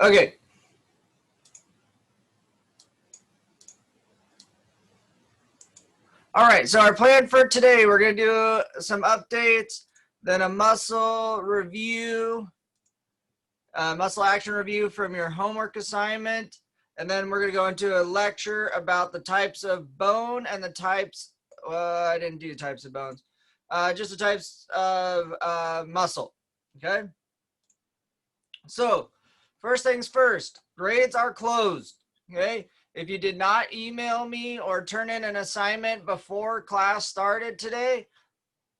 Okay. All right, so our plan for today, we're going to do some updates, then a muscle review, muscle action review from your homework assignment, and then we're going to go into a lecture about the types of bone and the types, I didn't do types of bones, just the types of muscle, okay? So, first things first, grades are closed, okay? If you did not email me or turn in an assignment before class started today,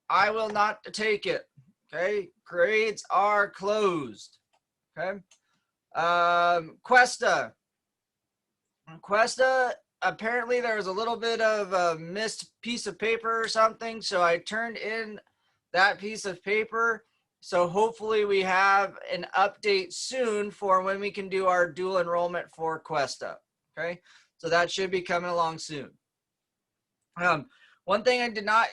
I will not take it, okay? Grades are closed, okay? Questa, apparently there was a little bit of a missed piece of paper or something, so I turned in that piece of paper. So hopefully we have an update soon for when we can do our dual enrollment for Questa. Okay, so that should be coming along soon. One thing I did not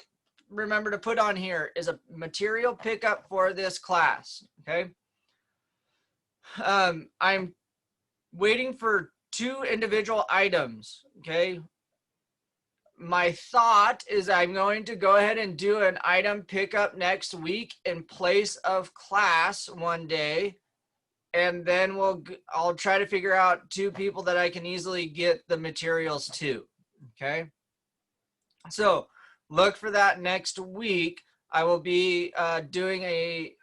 remember to put on here is a material pickup for this class. Okay, I'm waiting for 2 individual items. Okay, my thought is I'm going to go ahead and do an item pickup next week in place of class one day, and then I'll try to figure out 2 people that I can easily get the materials to. Okay, so look for that next week. I will be doing a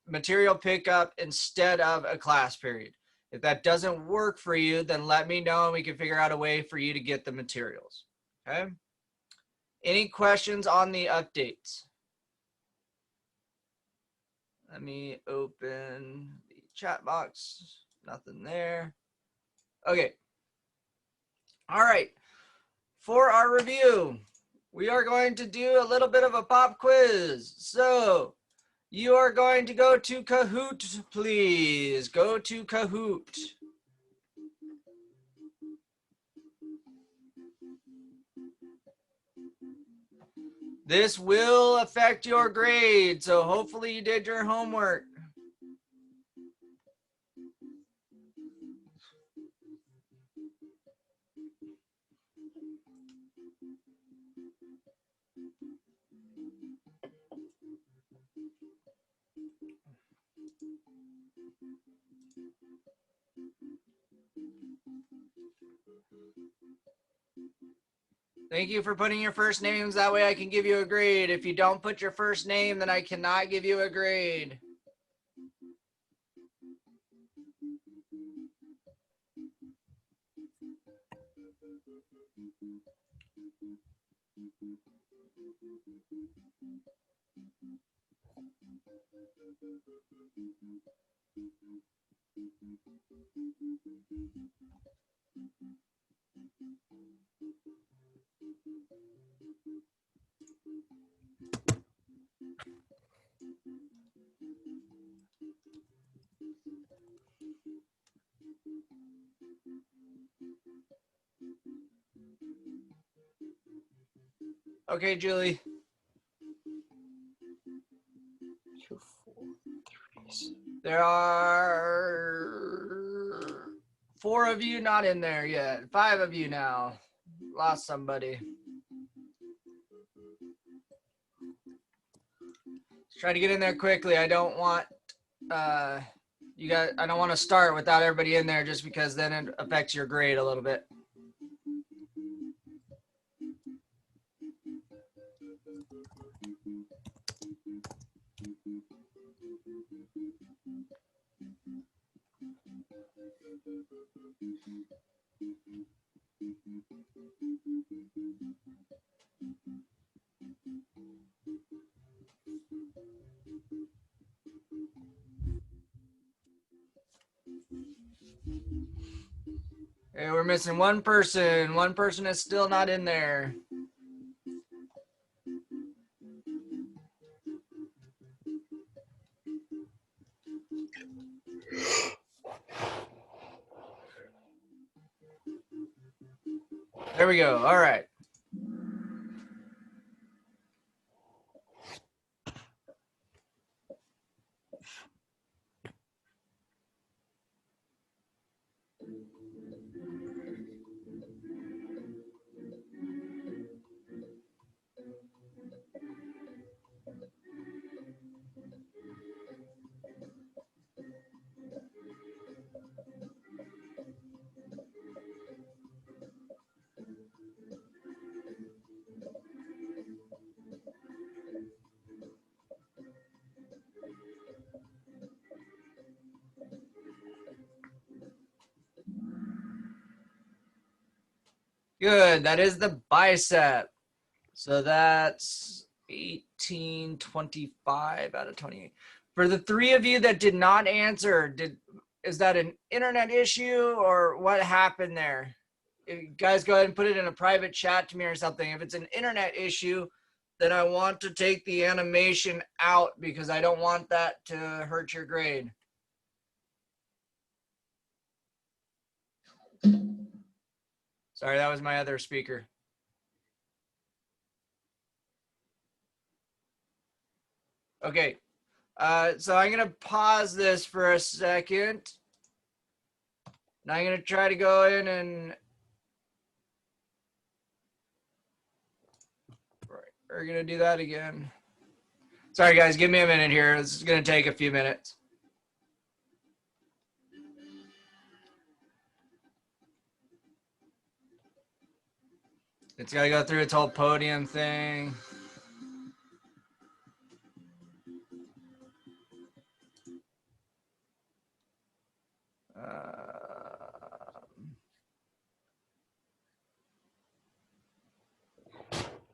material pickup instead of a class period. If that doesn't work for you, then let me know and we can figure out a way for you to get the materials. Okay. Any questions on the updates? Let me open the chat box. Nothing there. Okay. All right. For our review, we are going to do a little bit of a pop quiz. So you are going to go to Kahoot, please. Go to Kahoot. This will affect your grade, so hopefully you did your homework. Thank you for putting your first names. That way I can give you a grade. If you don't put your first name, then I cannot give you a grade. Okay, Julie. 2, 4, 3. There are 4 of you not in there yet. 5 of you now. Lost somebody. Let's try to get in there quickly. I don't want I don't want to start without everybody in there just because then it affects your grade a little bit. Hey, we're missing 1 person. 1 person is still not in there. There we go. All right. Good. That is the bicep. So that's 1825 out of 28. For the three of you that did not answer, is that an internet issue or what happened there? If you guys go ahead and put it in a private chat to me or something. If it's an internet issue, then I want to take the animation out because I don't want that to hurt your grade. Sorry, that was my other speaker. Okay, so I'm gonna pause this for a second. And I'm gonna try to go in and we're gonna do that again. Sorry guys, give me a minute here. This is gonna take a few minutes. It's gotta go through its whole podium thing.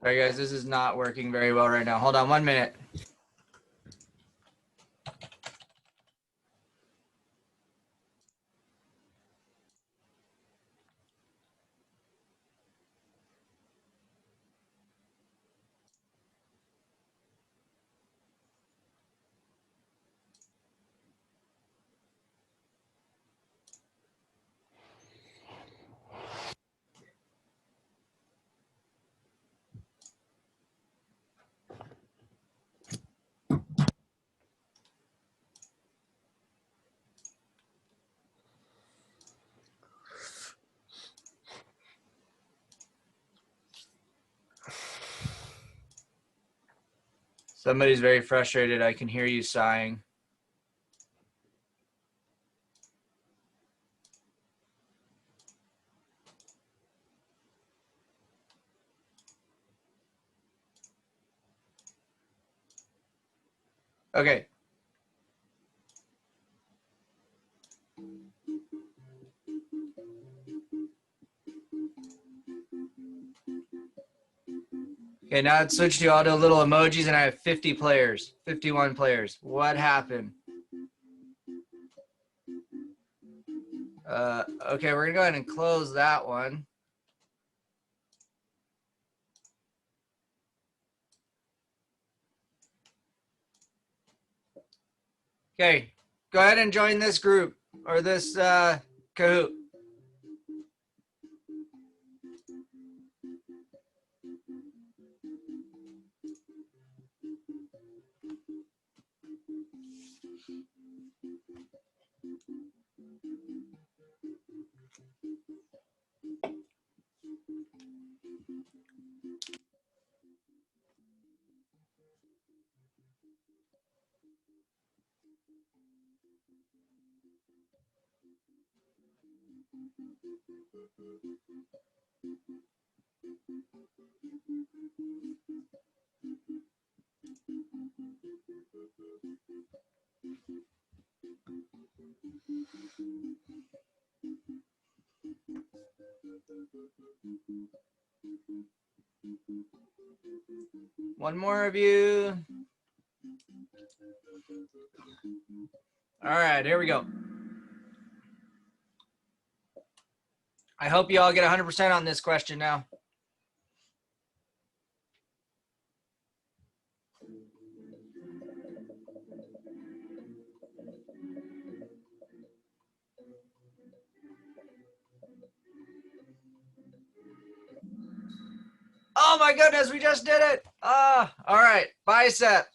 All right, guys, this is not working very well right now. Hold on 1 minute. Somebody's very frustrated. I can hear you sighing. Okay. Okay, now it's switched to auto little emojis and I have 50 players, 51 players. What happened? Okay, we're gonna go ahead and close that one. Okay, go ahead and join this group or this Kahoot. One more of you. All right, here we go. I hope you all get 100% on this question now. Oh my goodness, we just did it. All right, bicep.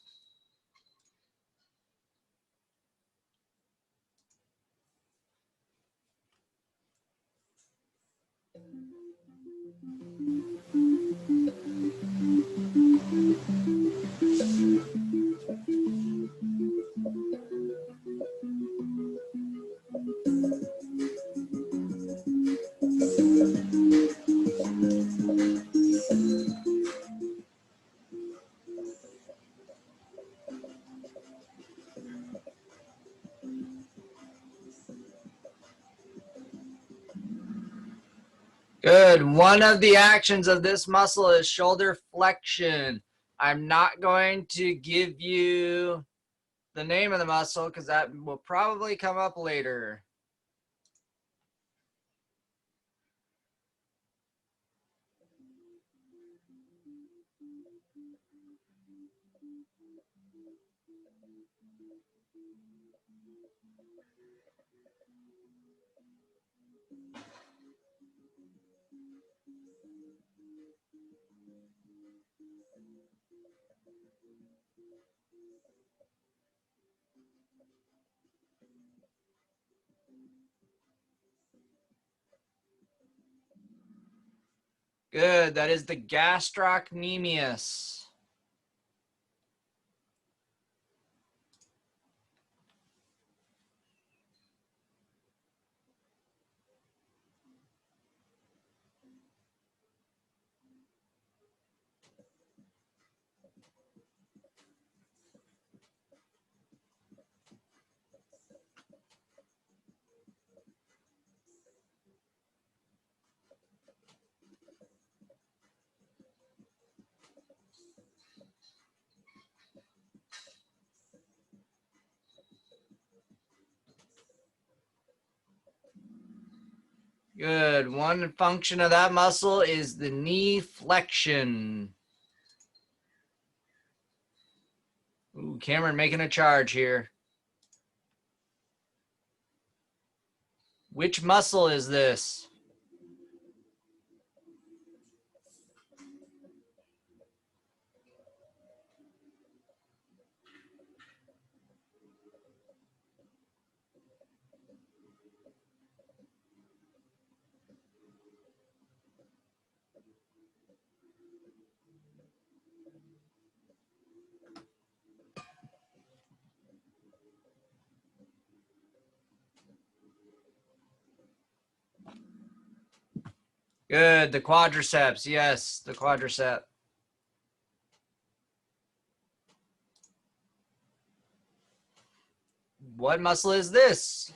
Good. One of the actions of this muscle is shoulder flexion. I'm not going to give you the name of the muscle because that will probably come up later. Good. That is the gastrocnemius. Good. One function of that muscle is the knee flexion. Ooh, Cameron making a charge here. Which muscle is this? Good. The quadriceps. Yes, the quadricep. What muscle is this?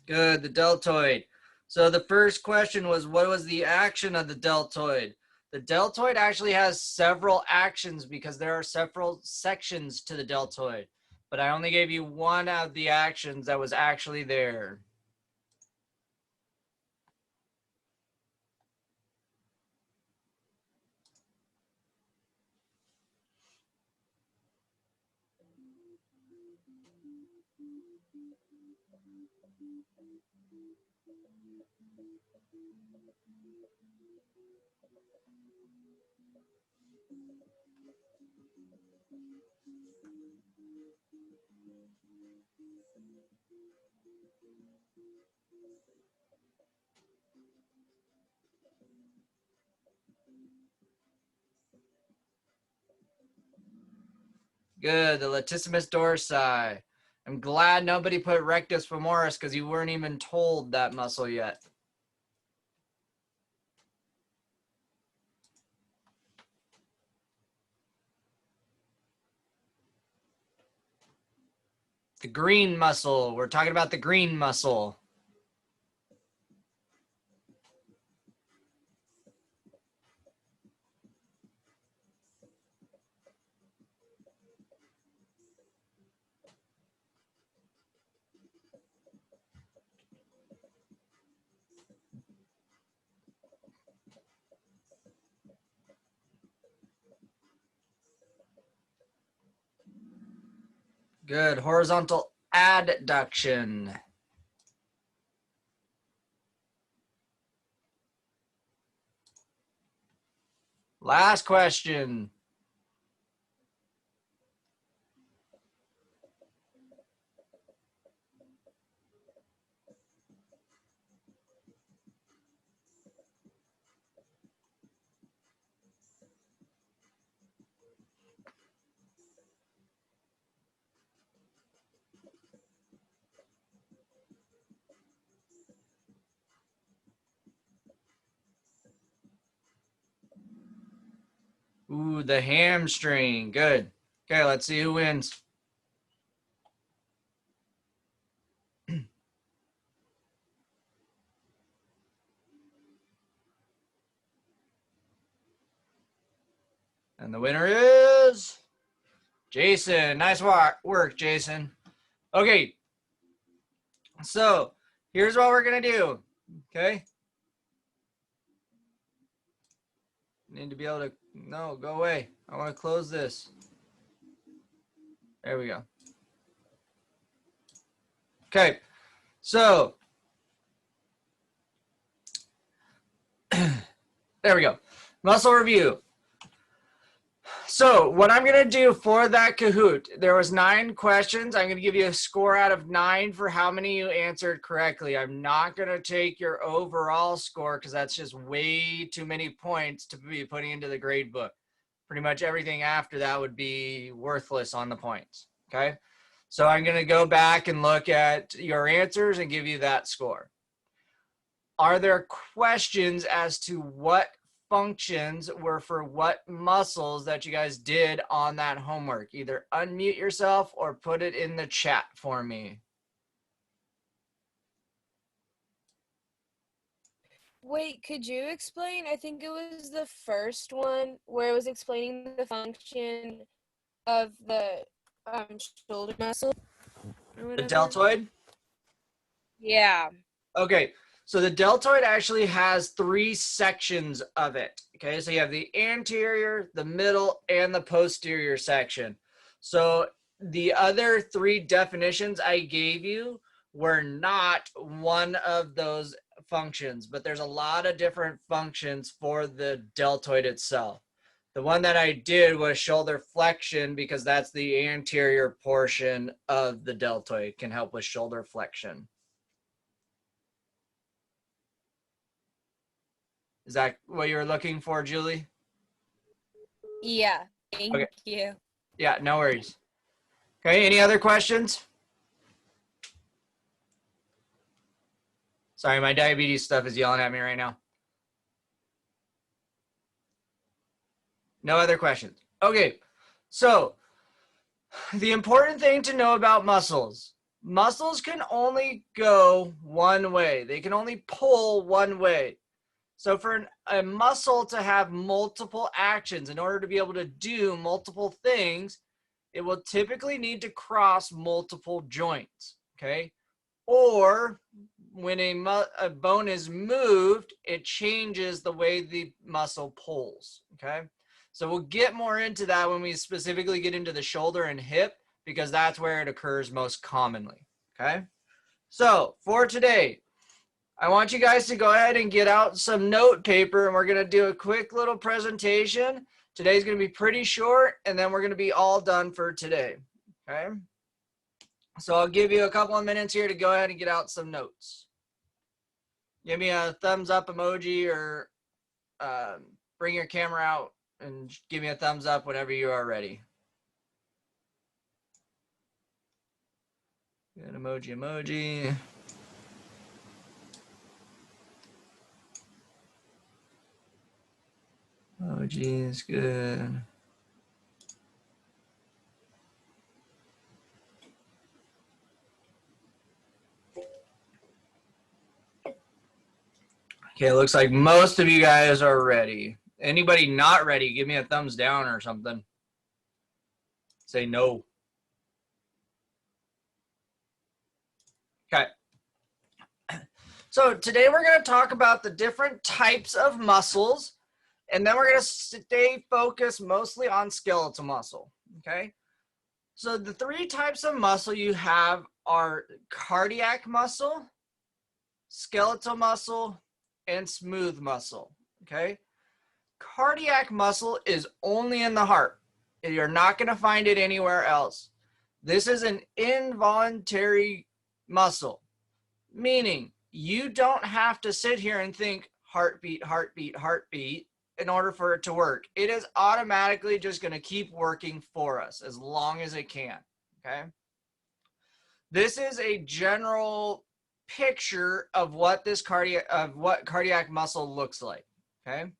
Good, the deltoid. So the first question was, what was the action of the deltoid? The deltoid actually has several actions because there are several sections to the deltoid, but I only gave you one of the actions that was actually there. Good, the latissimus dorsi. I'm glad nobody put rectus femoris because you weren't even told that muscle yet. The green muscle. We're talking about the green muscle. Good, horizontal adduction. Last question. Ooh, the hamstring. Good. Okay, let's see who wins. And the winner is Jason. Nice work, Jason. Okay, so here's what we're going to do. Okay. Need to be able to, no, go away. I want to close this. There we go. Okay, so there we go. Muscle review. So what I'm going to do for that Kahoot, there was 9 questions. I'm going to give you a score out of 9 for how many you answered correctly. I'm not going to take your overall score because that's just way too many points to be putting into the grade book. Pretty much everything after that would be worthless on the points. Okay. So I'm going to go back and look at your answers and give you that score. Are there questions as to what functions were for what muscles that you guys did on that homework? Either unmute yourself or put it in the chat for me. Wait, could you explain? I think it was the first one where it was explaining the function of the shoulder muscle or The whatever. deltoid? Yeah. Okay, so the deltoid actually has 3 sections of it. Okay, so you have the anterior, the middle, and the posterior section. So the other 3 definitions I gave you were not one of those functions, but there's a lot of different functions for the deltoid itself. The one that I did was shoulder flexion because that's the anterior portion of the deltoid, can help with shoulder flexion. Is that what you were looking for, Julie? Yeah. Thank Okay. you. Yeah, no worries. Okay, any other questions? Sorry, my diabetes stuff is yelling at me right now. No other questions. Okay, so the important thing to know about muscles can only go one way. They can only pull one way. So for a muscle to have multiple actions, in order to be able to do multiple things, it will typically need to cross multiple joints, okay? Or when a bone is moved, it changes the way the muscle pulls, okay? So we'll get more into that when we specifically get into the shoulder and hip, because that's where it occurs most commonly, okay? So for today, I want you guys to go ahead and get out some note paper, and we're going to do a quick little presentation. Today's going to be pretty short, and then we're going to be all done for today, okay? So I'll give you a couple of minutes here to go ahead and get out some notes. Give me a thumbs up emoji, or bring your camera out and give me a thumbs up whenever you are ready. Good, emoji. Emoji is good. Okay, it looks like most of you guys are ready. Anybody not ready, give me a thumbs down or something. Say no. Okay. So today we're going to talk about the different types of muscles, and then we're going to stay focused mostly on skeletal muscle, okay? So the 3 types of muscle you have are cardiac muscle, skeletal muscle, and smooth muscle, okay? Cardiac muscle is only in the heart. You're not going to find it anywhere else. This is an involuntary muscle, meaning you don't have to sit here and think heartbeat, heartbeat, heartbeat in order for it to work. It is automatically just going to keep working for us as long as it can, okay? This is a general picture of what cardiac muscle looks like, okay?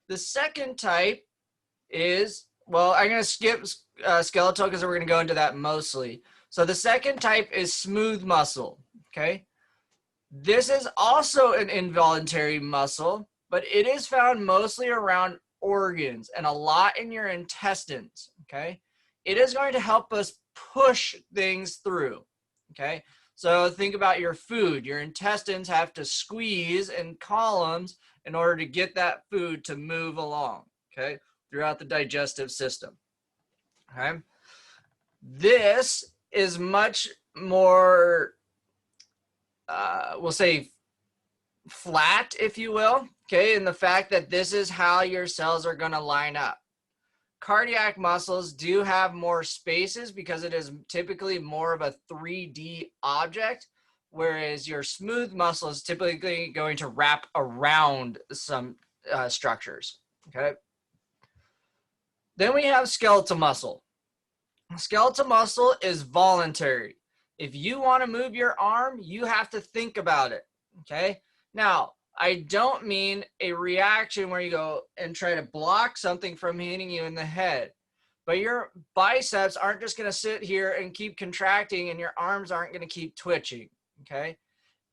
The second type is, well, I'm going to skip skeletal because we're going to go into that mostly. So the second type is smooth muscle, okay? This is also an involuntary muscle, but it is found mostly around organs and a lot in your intestines, okay? It is going to help us push things through, okay? So think about your food. Your intestines have to squeeze in columns in order to get that food to move along, okay, throughout the digestive system, okay? This is much more, we'll say, flat, if you will, okay, in the fact that this is how your cells are going to line up. Cardiac muscles do have more spaces because it is typically more of a 3D object, whereas your smooth muscle is typically going to wrap around some structures, okay? Then we have skeletal muscle. Skeletal muscle is voluntary. If you want to move your arm, you have to think about it, okay? Now, I don't mean a reaction where you go and try to block something from hitting you in the head, but your biceps aren't just going to sit here and keep contracting and your arms aren't going to keep twitching, okay?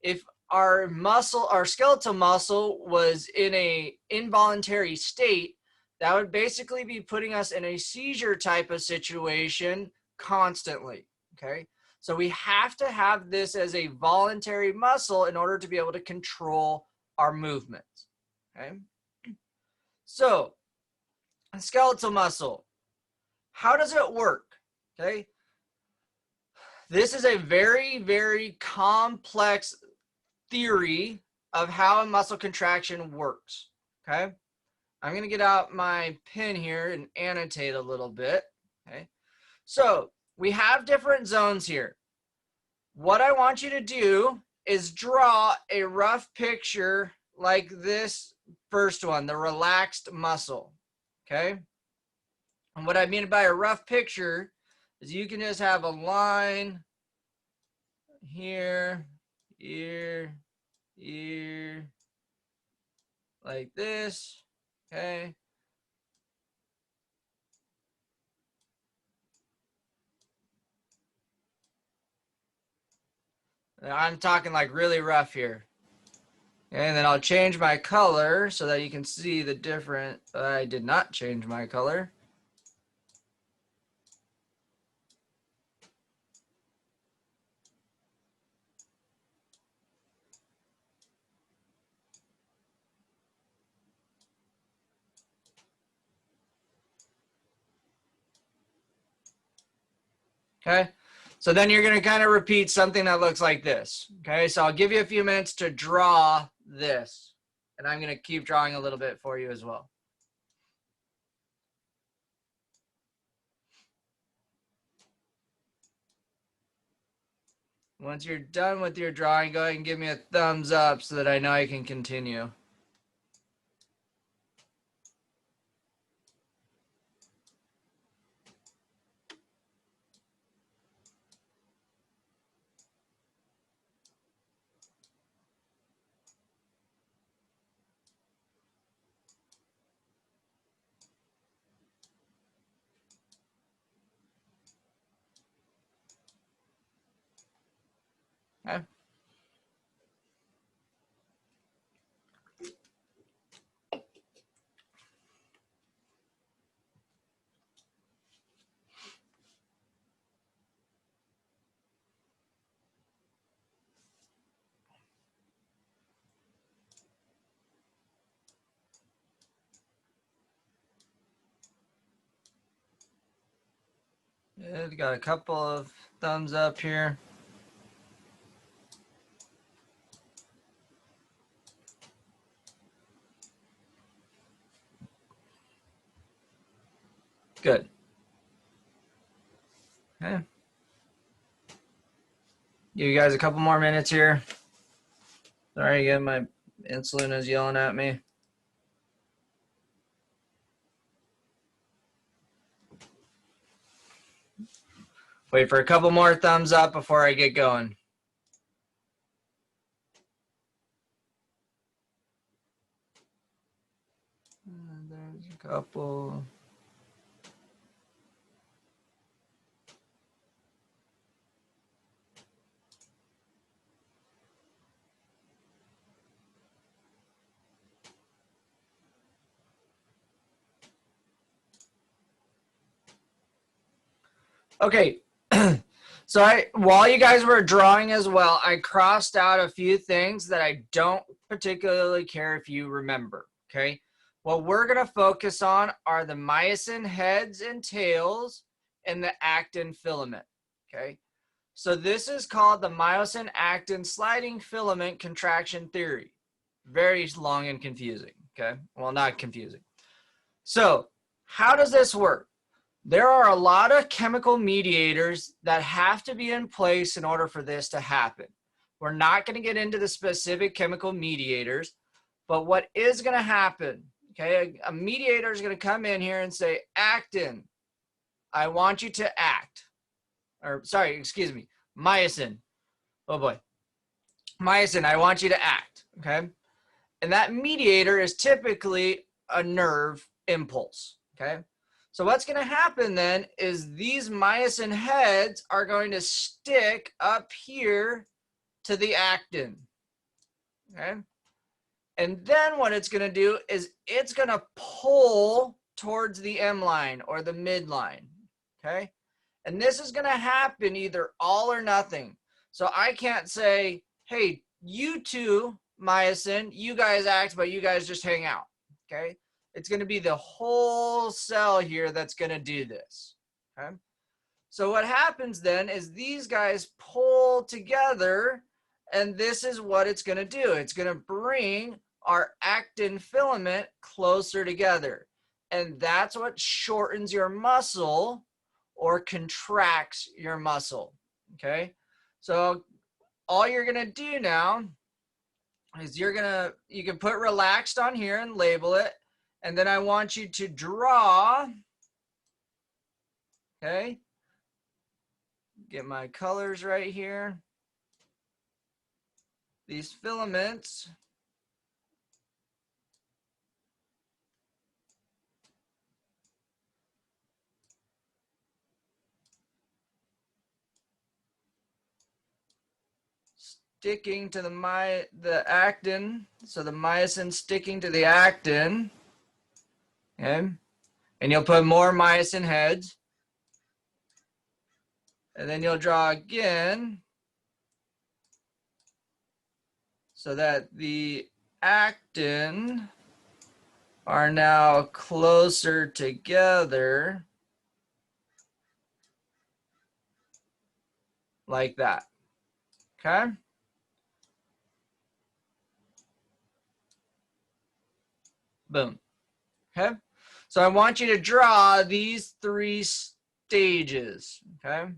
If our muscle, our skeletal muscle was in a involuntary state, that would basically be putting us in a seizure type of situation constantly, okay? So we have to have this as a voluntary muscle in order to be able to control our movements, okay? So, skeletal muscle, how does it work, okay? This is a very, very complex theory of how a muscle contraction works, okay? I'm going to get out my pen here and annotate a little bit, okay? So we have different zones here. What I want you to do is draw a rough picture like this first one, the relaxed muscle, okay? And what I mean by a rough picture is you can just have a line here, here, here, like this, okay? I'm talking like really rough here. And then I'll change my color so that you can see the different. I did not change my color. Okay. So then you're going to kind of repeat something that looks like this. Okay. So I'll give you a few minutes to draw this. And I'm going to keep drawing a little bit for you as well. Once you're done with your drawing, go ahead and give me a thumbs up so that I know I can continue. Okay. Good. Got a couple of thumbs up here. Good. Okay. Give you guys a couple more minutes here. Sorry again, my insulin is yelling at me. Wait for a couple more thumbs up before I get going. There's a couple. Okay. So while you guys were drawing as well, I crossed out a few things that I don't particularly care if you remember, okay? What we're gonna focus on are the myosin heads and tails and the actin filament, okay? So this is called the myosin actin sliding filament contraction theory. Very long and confusing, okay? Well, not confusing. So how does this work? There are a lot of chemical mediators that have to be in place in order for this to happen. We're not going to get into the specific chemical mediators, but what is going to happen, okay, a mediator is going to come in here and say, actin, I want you to act. Or sorry, excuse me, myosin. Oh boy. Myosin, I want you to act, okay? And that mediator is typically a nerve impulse, okay? So what's going to happen then is these myosin heads are going to stick up here to the actin, okay? And then what it's going to do is it's going to pull towards the M line or the midline, okay? And this is going to happen either all or nothing. So I can't say, hey, you two, myosin, you guys act, but you guys just hang out, okay? It's going to be the whole cell here that's going to do this, okay? So what happens then is these guys pull together, and this is what it's going to do. It's going to bring our actin filament closer together. And that's what shortens your muscle or contracts your muscle, okay? So all you're going to do now is you can put relaxed on here and label it. And then I want you to draw, okay? Get my colors right here. These filaments. Sticking to the actin. So the myosin sticking to the actin. Okay. And you'll put more myosin heads. And then you'll draw again so that the actin are now closer together like that. Okay. Boom. Okay. So I want you to draw these 3 stages. Okay.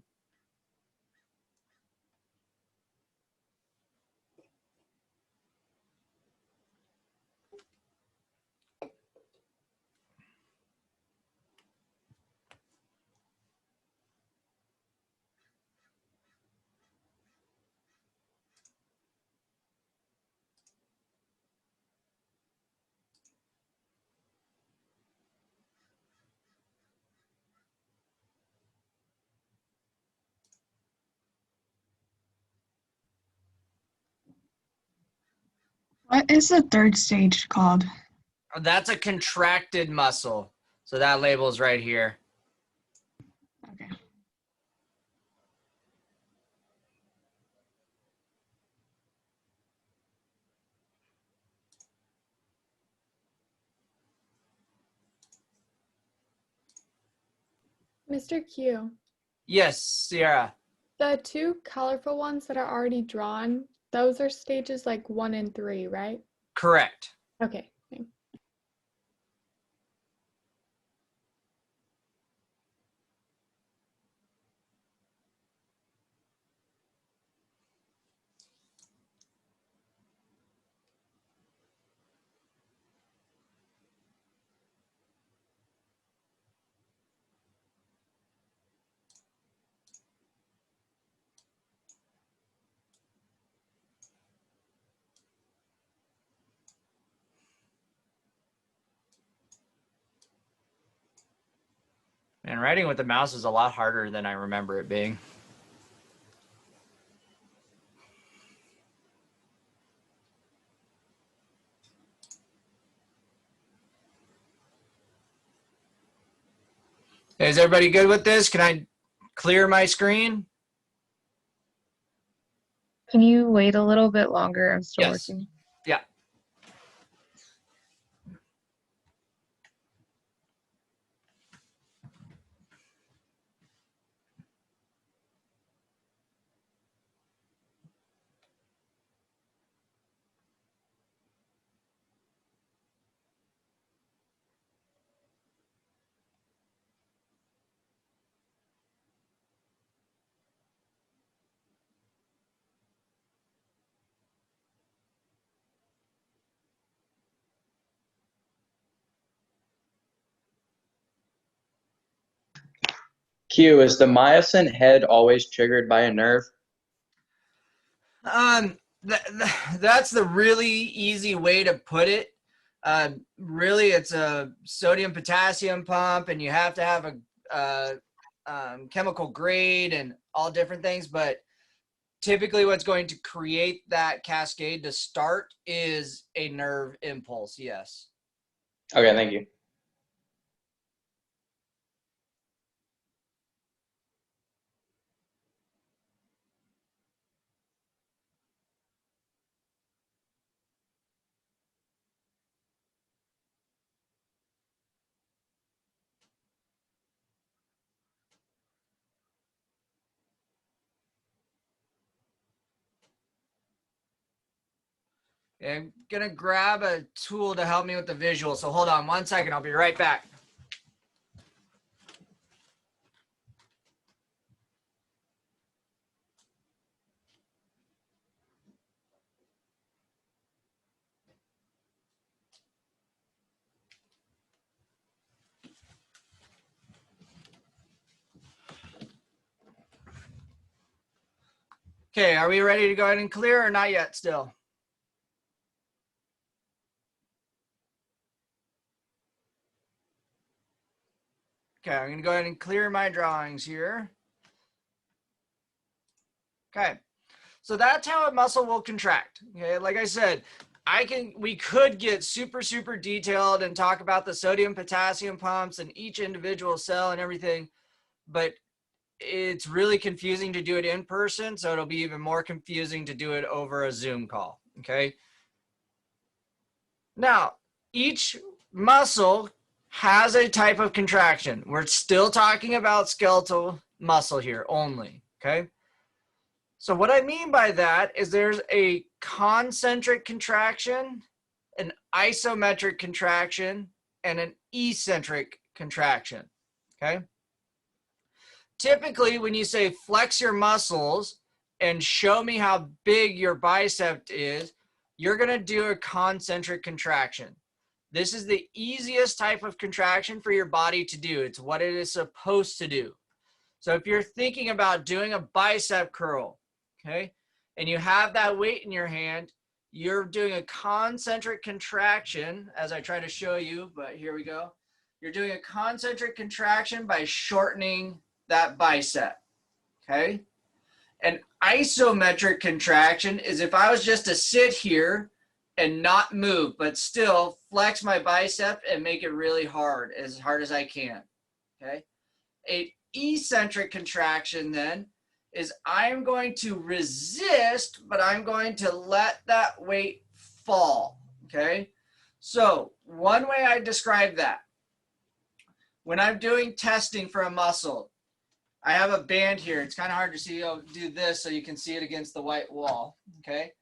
What is the third stage called? That's a contracted muscle. So that label's right here. Okay. Mr. Q, Yes, Sierra. the two colorful ones that are already drawn, those are stages like 1 and 3, right? Correct. Okay. Thanks. And writing with the mouse is a lot harder than I remember it being. Is everybody good with this? Can I clear my screen? Can you wait a little bit longer? I'm still Yes. working. Yeah. Q, is the myosin head always triggered by a nerve? That's the really easy way to put it. Really, it's a sodium potassium pump, and you have to have a chemical grade and all different things. But typically, what's going to create that cascade to start is a nerve impulse. Yes. Okay, thank you. I'm gonna grab a tool to help me with the visual. So hold on 1 second. I'll be right back. Okay, are we ready to go ahead and clear or not yet still? Okay, I'm gonna go ahead and clear my drawings here. Okay, so that's how a muscle will contract. Okay, like I said, we could get super detailed and talk about the sodium potassium pumps and each individual cell and everything, but it's really confusing to do it in person, so it'll be even more confusing to do it over a Zoom call. Okay. Now, each muscle has a type of contraction. We're still talking about skeletal muscle here only. Okay. So what I mean by that is there's a concentric contraction, an isometric contraction, and an eccentric contraction. Okay. Typically, when you say flex your muscles and show me how big your bicep is, you're going to do a concentric contraction. This is the easiest type of contraction for your body to do. It's what it is supposed to do. So if you're thinking about doing a bicep curl, okay, and you have that weight in your hand, you're doing a concentric contraction, as I try to show you, but here we go. You're doing a concentric contraction by shortening that bicep, okay? An isometric contraction is if I was just to sit here and not move, but still flex my bicep and make it really hard as I can, okay? A eccentric contraction then is I'm going to resist, but I'm going to let that weight fall, okay? So one way I describe that, when I'm doing testing for a muscle, I have a band here. It's kind of hard to see. I'll do this so you can see it against the white wall, okay?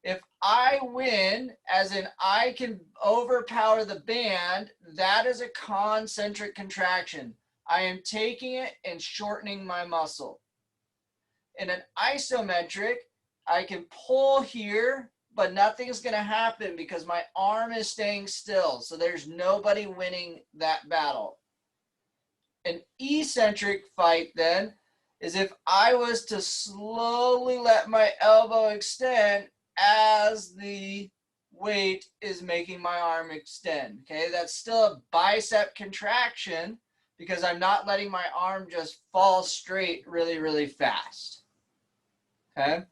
If I win, as in I can overpower the band, that is a concentric contraction. I am taking it and shortening my muscle. In an isometric, I can pull here, but nothing's going to happen because my arm is staying still. So there's nobody winning that battle. An eccentric fight then is if I was to slowly let my elbow extend as the weight is making my arm extend. Okay, that's still a bicep contraction because I'm not letting my arm just fall straight really fast. Okay.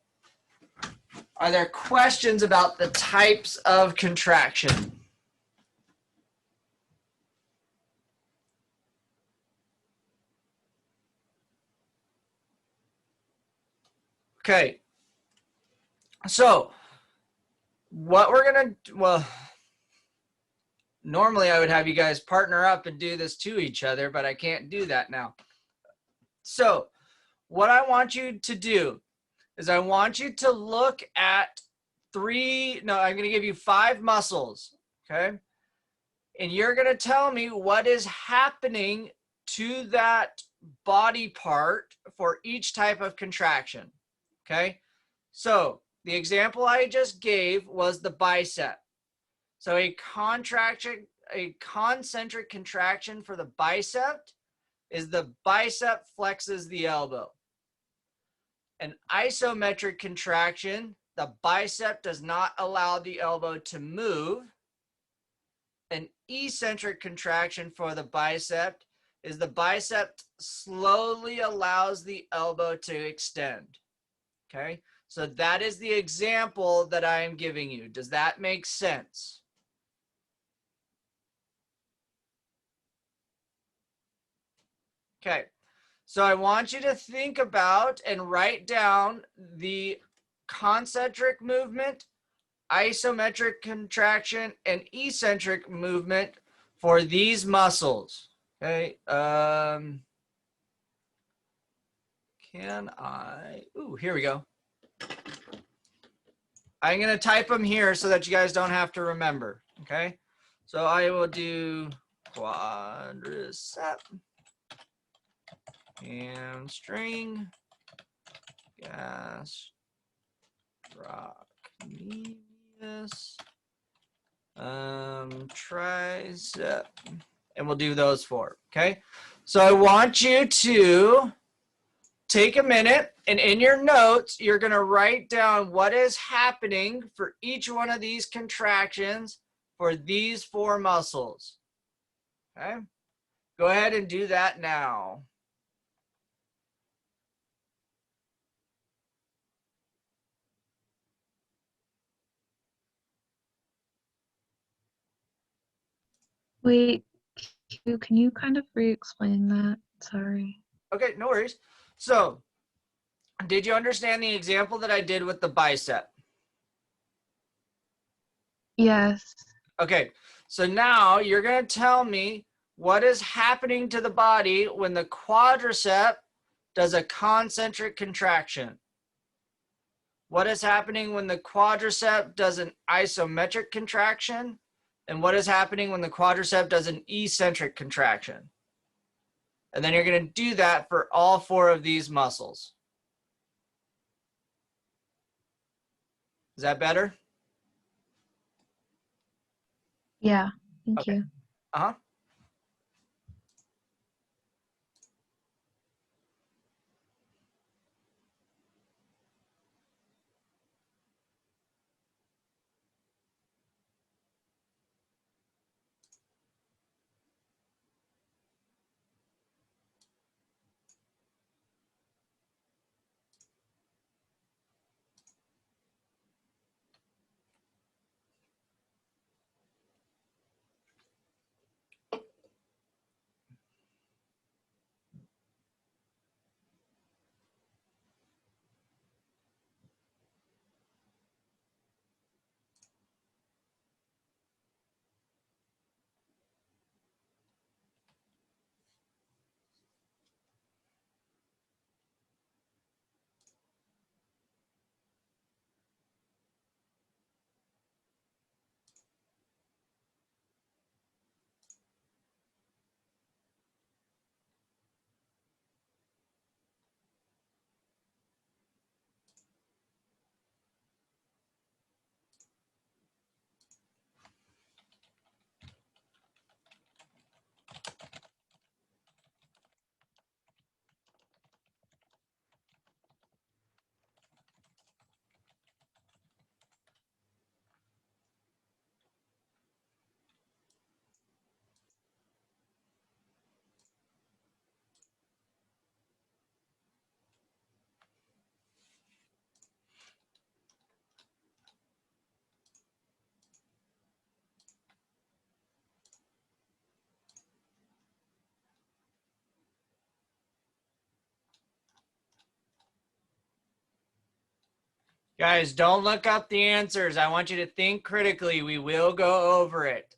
Are there questions about the types of contraction? Okay. So what we're gonna, well, normally I would have you guys partner up and do this to each other, but I can't do that now. So what I want you to do is I want you to look at I'm going to give you 5 muscles, okay? And you're going to tell me what is happening to that body part for each type of contraction, okay? So the example I just gave was the bicep. So a concentric contraction for the bicep is the bicep flexes the elbow. An isometric contraction, the bicep does not allow the elbow to move. An eccentric contraction for the bicep is the bicep slowly allows the elbow to extend. Okay, so that is the example that I am giving you. Does that make sense? Okay, so I want you to think about and write down the concentric movement, isometric contraction, and eccentric movement for these muscles. Okay. Here we go. I'm going to type them here so that you guys don't have to remember. Okay. So I will do quadricep, hamstring, gastrocnemius, tricep, and we'll do those 4. Okay. So I want you to take a minute, and in your notes, you're going to write down what is happening for each one of these contractions for these 4 muscles. Okay. Go ahead and do that now. Wait, can you kind of re-explain that? Sorry. Okay, no worries. So, did you understand the example that I did with the bicep? Yes. Okay, so now you're going to tell me what is happening to the body when the quadricep does a concentric contraction. What is happening when the quadricep does an isometric contraction? And what is happening when the quadricep does an eccentric contraction? And then you're going to do that for all 4 of these muscles. Is that better? Yeah. Thank Okay. you. Uh-huh. Guys, don't look up the answers. I want you to think critically. We will go over it.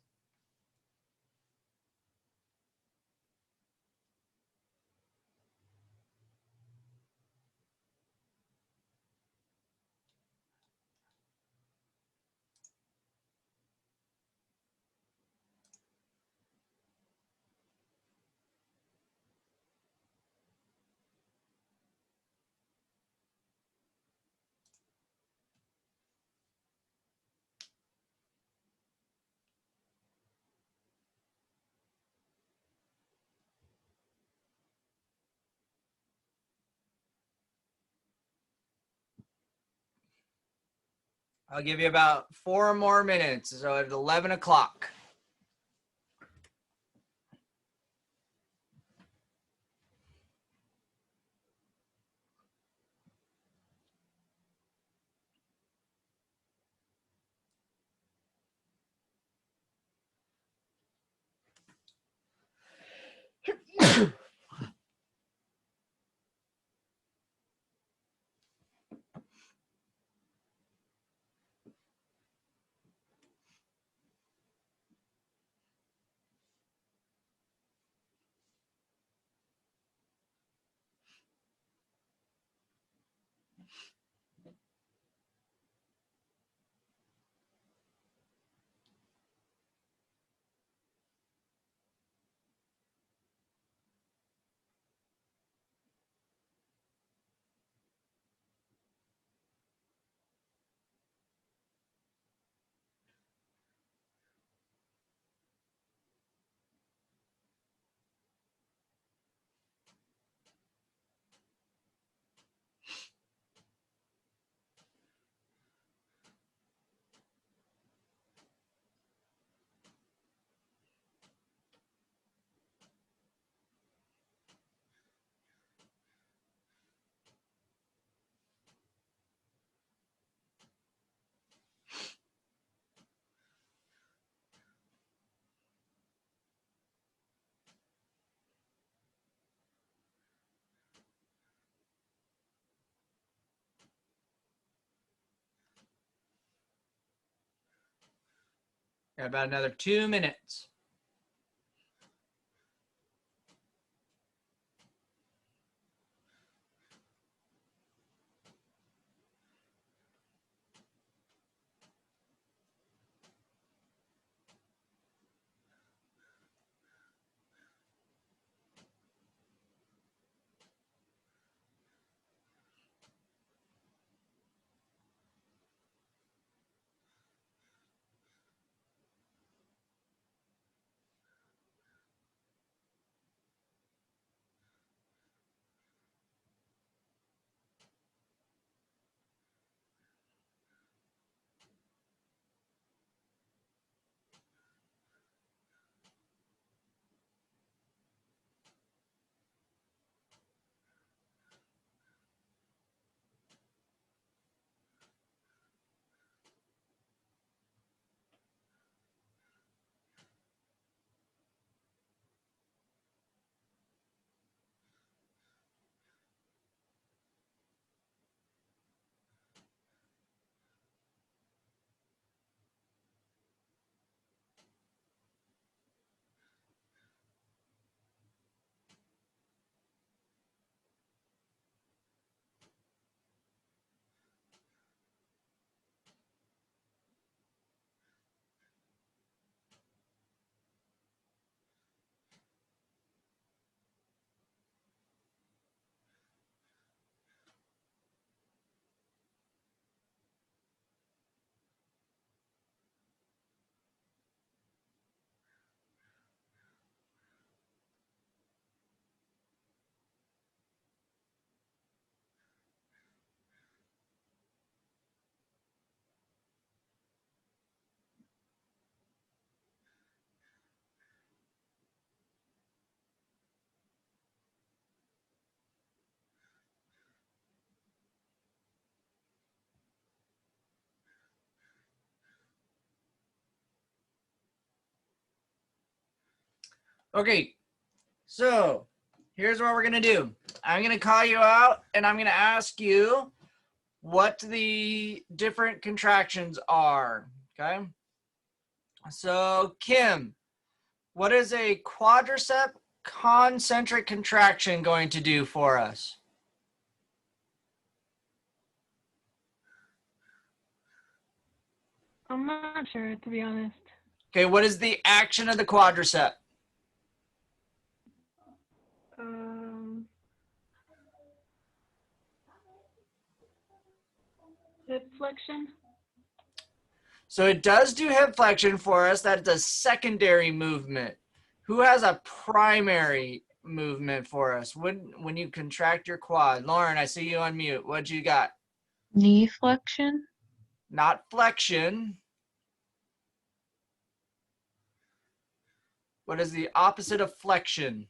I'll give you about 4 more minutes. So at 11 o'clock. Got about another 2 minutes. Okay, so here's what we're gonna do. I'm gonna call you out and I'm gonna ask you what the different contractions are, okay? So Kim, what is a quadricep concentric contraction going to do for us? I'm not sure, to be honest. Okay, what is the action of the quadricep? Hip flexion. So it does do hip flexion for us. That is a secondary movement. Who has a primary movement for us when you contract your quad? Lauren, I see you on mute. What you got? Knee flexion? Not flexion. What is the opposite of flexion?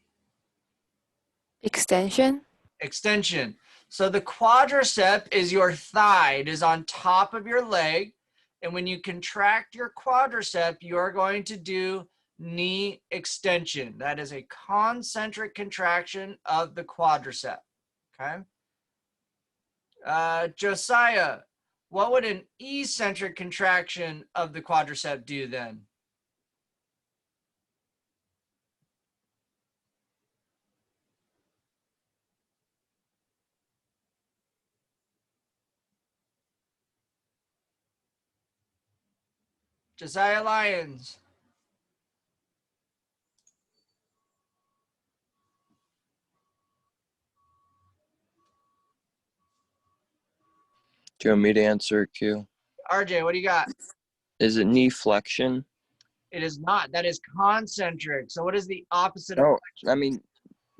Extension? Extension. So the quadricep is your thigh. It is on top of your leg. And when you contract your quadricep, you're going to do knee extension. That is a concentric contraction of the quadricep. Okay. Josiah, what would an eccentric contraction of the quadricep do then? Josiah Lyons. Do you want me to answer, Q? RJ, what do you got? Is it knee flexion? It is not. That is concentric. So what is the opposite of No, I mean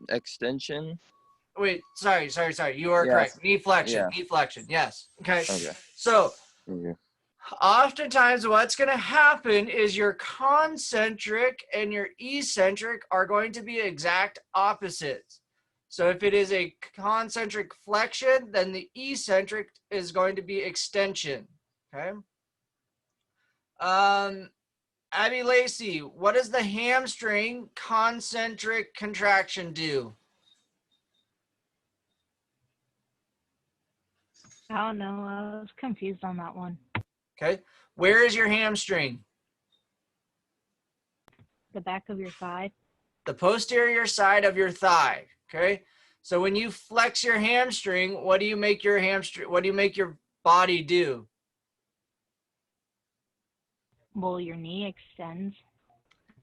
extension. Wait, sorry. You are Yeah. correct. Knee flexion, Yeah. knee flexion. Yes. Okay. Okay. So Okay. oftentimes what's going to happen is your concentric and your eccentric are going to be exact opposites. So if it is a concentric flexion, then the eccentric is going to be extension. Okay. Abby Lacey, what does the hamstring concentric contraction do? I don't know. I was confused on that one. Okay. Where is your hamstring? The back of your thigh. The posterior side of your thigh. Okay. So when you flex your hamstring, what do you make your body do? Well, your knee extends.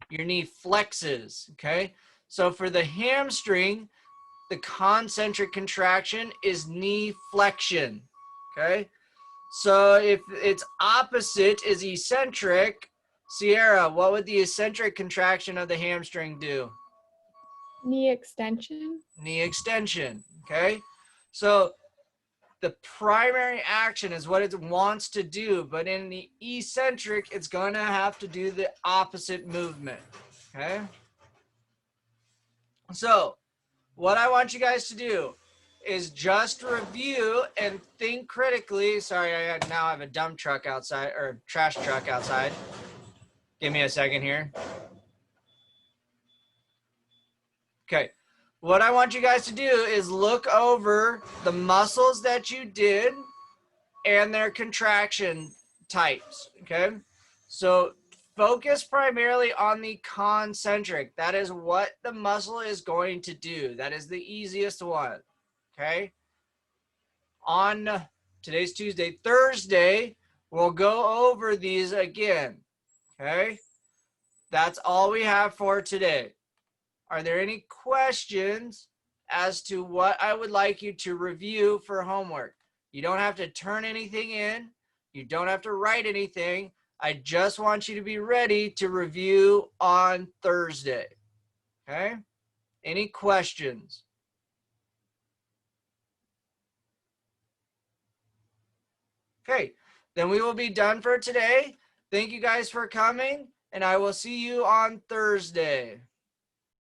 Your knee flexes. Okay. So for the hamstring, the concentric contraction is knee flexion. Okay. So if its opposite is eccentric, Sierra, what would the eccentric contraction of the hamstring do? Knee extension. Knee extension. Okay. So the primary action is what it wants to do, but in the eccentric, it's going to have to do the opposite movement. Okay. So what I want you guys to do is just review and think critically. Sorry, I now have a dump truck outside, or trash truck outside. Give me a second here. Okay. What I want you guys to do is look over the muscles that you did and their contraction types. Okay. So focus primarily on the concentric. That is what the muscle is going to do. That is the easiest one. Okay. On today's Tuesday, Thursday, we'll go over these again. Okay. That's all we have for today. Are there any questions as to what I would like you to review for homework? You don't have to turn anything in. You don't have to write anything. I just want you to be ready to review on Thursday. Okay? Any questions? Okay, then we will be done for today. Thank you guys for coming, and I will see you on Thursday.